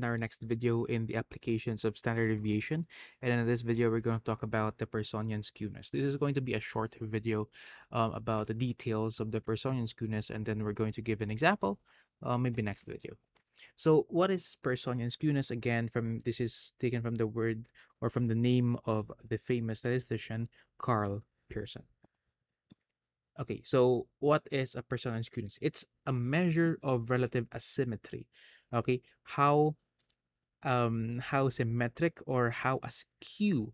our next video in the applications of standard deviation. And in this video, we're going to talk about the Pearsonian skewness. This is going to be a short video about the details of the Pearsonian skewness, and then we're going to give an example, maybe next video. So what is Pearsonian skewness? Again, this is taken from the word or from the name of the famous statistician Carl Pearson. Okay, so what is a Pearsonian skewness? It's a measure of relative asymmetry. Okay, how symmetric or how askew,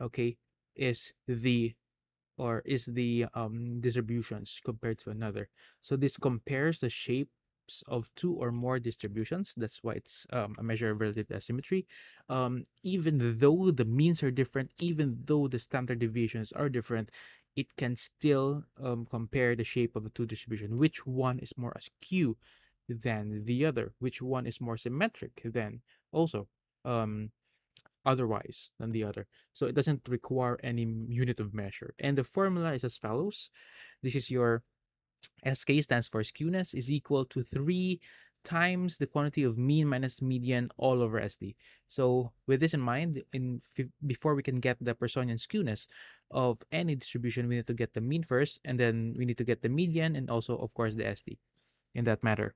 okay, is the distributions compared to another. So this compares the shapes of two or more distributions. That's why it's a measure of relative asymmetry. Even though the means are different, even though the standard deviations are different, it can still compare the shape of the two distributions. Which one is more askew than the other? Which one is more symmetric than also um, otherwise than the other? So it doesn't require any unit of measure. And the formula is as follows. This is your SK stands for skewness is equal to 3 times the quantity of mean minus median all over SD. So with this in mind, before we can get the Pearsonian skewness of any distribution, we need to get the mean first, and then we need to get the median and also, of course, the SD in that matter.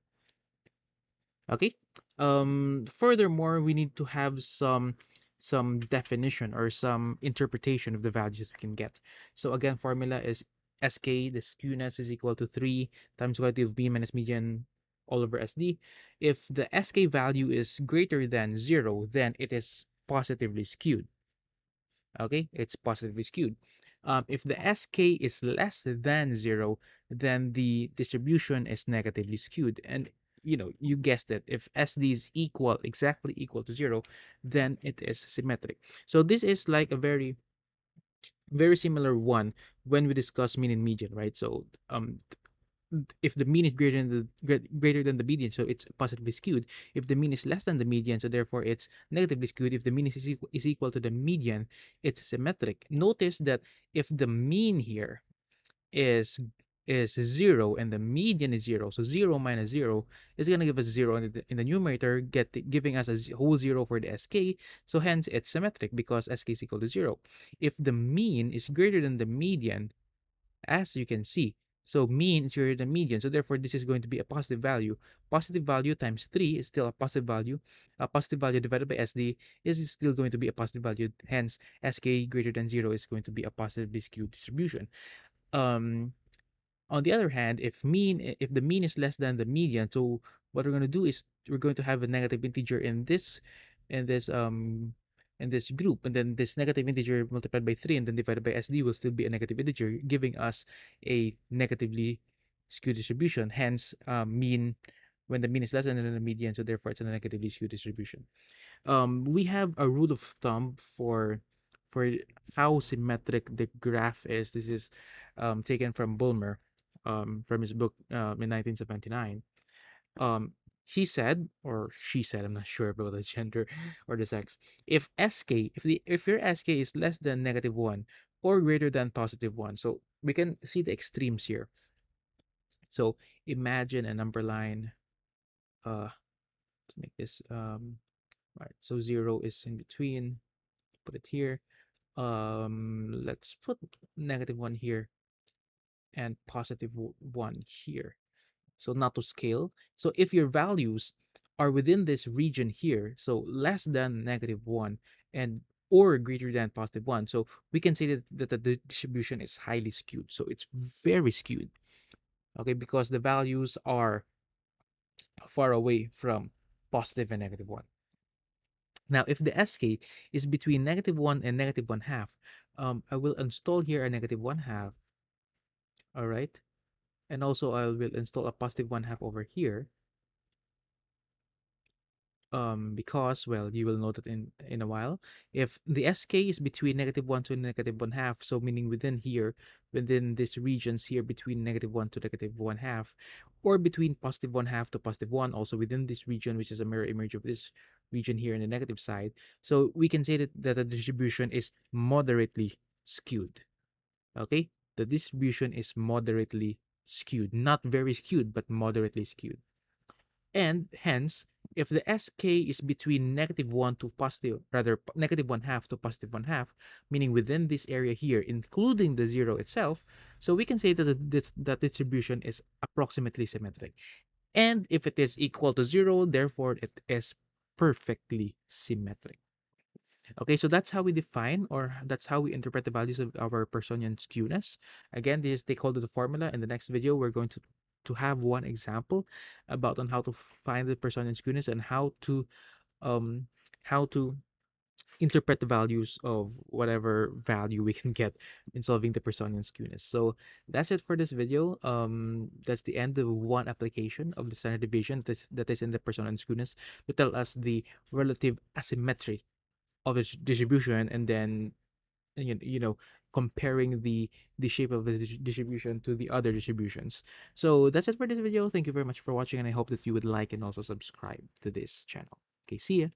Okay. Furthermore, we need to have some definition or some interpretation of the values we can get. So again, formula is SK, the skewness is equal to 3 times quantity of mean minus median all over SD. If the SK value is greater than 0, then it is positively skewed. Okay, it's positively skewed. If the SK is less than 0, then the distribution is negatively skewed. And you guessed it. If SD is exactly equal to 0, then it is symmetric. So this is like a very, very similar one when we discuss mean and median, right? So if the mean is greater than the median, so it's positively skewed. If the mean is less than the median, so therefore it's negatively skewed. If the mean is equal to the median, it's symmetric. Notice that if the mean here is 0 and the median is 0, so 0 minus 0 is going to give us 0 in the numerator, giving us a whole 0 for the SK. So hence it's symmetric because SK is equal to 0. If the mean is greater than the median, as you can see, so mean is greater than median, so therefore this is going to be a positive value. Positive value times 3 is still a positive value. A positive value divided by SD is still going to be a positive value. Hence SK greater than 0 is going to be a positively skewed distribution. On the other hand, if the mean is less than the median, so what we're going to do is we're going to have a negative integer in this um in this group, and then this negative integer multiplied by 3 and then divided by SD will still be a negative integer, giving us a negatively skewed distribution. Hence, mean when the mean is less than the median, so therefore it's a negatively skewed distribution. We have a rule of thumb for how symmetric the graph is. This is taken from Bulmer, from his book in 1979. Um, he said, or she said, I'm not sure about the gender or the sex. If SK, if your SK is less than -1 or greater than +1, so we can see the extremes here. So imagine a number line. To make this right. So 0 is in between. Put it here. Let's put -1 here and +1 here. So not to scale. So if your values are within this region here, so less than -1 and or greater than +1, so we can say that the distribution is highly skewed. So it's very skewed, okay, because the values are far away from positive and -1. Now, if the SK is between -1 and -1/2, I will install here a -1/2, all right? And also I will install a +1/2 over here, because, well, you will note it in a while. If the SK is between -1 to -1/2, so meaning within here, within these regions here between -1 to -1/2, or between +1/2 to +1, also within this region, which is a mirror image of this region here in the negative side, so we can say that the distribution is moderately skewed. Okay, the distribution is moderately skewed, not very skewed, but moderately skewed. And hence, if the sk is between -1 to positive, rather -1/2 to +1/2, meaning within this area here, including the zero itself, so we can say that that distribution is approximately symmetric. And if it is equal to zero, therefore it is perfectly symmetric. Okay, so that's how we define, or that's how we interpret the values of our Pearsonian skewness. Again, this is they call it the formula. In the next video, we're going to have one example about on how to find the Pearsonian skewness and um how to interpret the values of whatever value we can get in solving the Pearsonian skewness. So that's it for this video. That's the end of one application of the standard deviation that is in the Pearsonian skewness to tell us the relative asymmetry of its distribution, and then comparing the shape of the distribution to the other distributions. So that's it for this video. Thank you very much for watching, and I hope that you would like and also subscribe to this channel. Okay, see ya.